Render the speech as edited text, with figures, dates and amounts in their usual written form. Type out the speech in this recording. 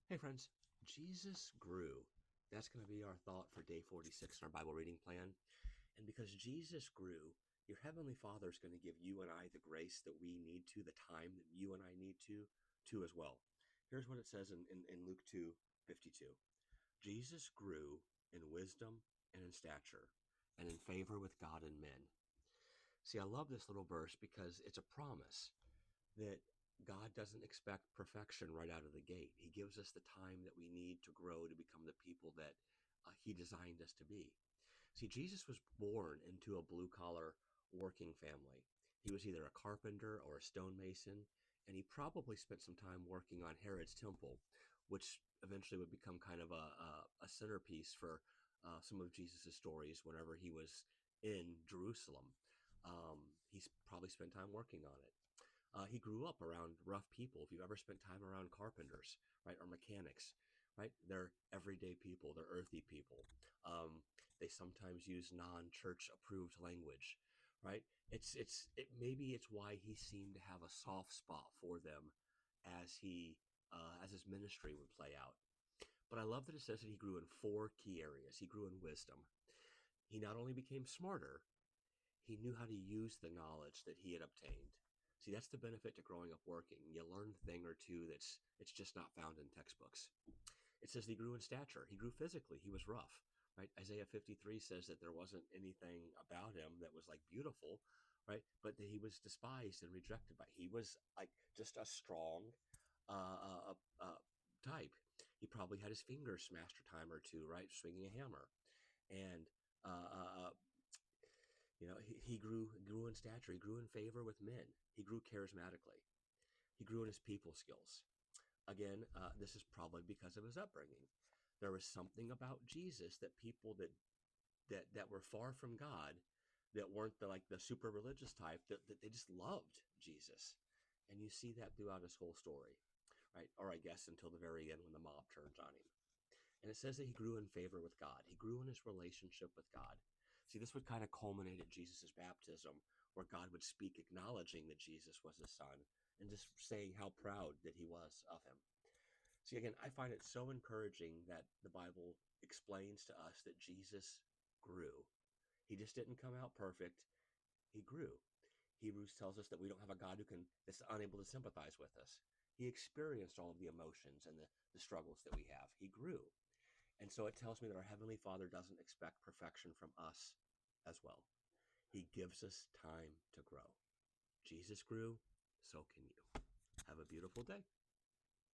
Hey, friends, Jesus grew. That's going to be our thought for day 46 in our Bible reading plan. And because Jesus grew, your Heavenly Father is going to give you and I the grace that we need to, the time that you and I need to as well. Here's what it says in Luke 2:52. Jesus grew in wisdom and in stature and in favor with God and men. See, I love this little verse because it's a promise that God doesn't expect perfection right out of the gate. He gives us the time that we need to grow to become the people that He designed us to be. See, Jesus was born into a blue collar working family. He was either a carpenter or a stonemason, and he probably spent some time working on Herod's temple, which eventually would become kind of a centerpiece for some of Jesus' stories whenever he was in Jerusalem. He's probably spent time working on it. He grew up around rough people. If you've ever spent time around carpenters, right, or mechanics, right, they're everyday people. They're earthy people. They sometimes use non-church approved language, right? Maybe it's why he seemed to have a soft spot for them as his ministry would play out. But I love that it says that he grew in four key areas. He grew in wisdom. He not only became smarter, he knew how to use the knowledge that he had obtained. See, that's the benefit to growing up working. You learn a thing or two that's it's just not found in textbooks. It says he grew in stature. He grew physically. He was rough, right? Isaiah 53 says that there wasn't anything about him that was like beautiful, right? But that he was despised and rejected by. He was like just a strong type. He probably had his fingers smashed a time or two, right? Swinging a hammer. And uh, uh, he grew in stature. He grew in favor with men. He grew charismatically. He grew in his people skills. Again, this is probably because of his upbringing. There was something about Jesus that people that were far from God, that weren't the super religious type, that they just loved Jesus, and you see that throughout his whole story, right? Or I guess until the very end when the mob turns on him. And it says that he grew in favor with God. He grew in his relationship with God. See, this would kind of culminate at Jesus' baptism, where God would speak acknowledging that Jesus was his son and just saying how proud that he was of him. See, again, I find it so encouraging that the Bible explains to us that Jesus grew. He just didn't come out perfect. He grew. Hebrews tells us that we don't have a God that's unable to sympathize with us. He experienced all of the emotions and the struggles that we have. He grew. And so it tells me that our Heavenly Father doesn't expect perfection from us as well. He gives us time to grow. Jesus grew, so can you. Have a beautiful day.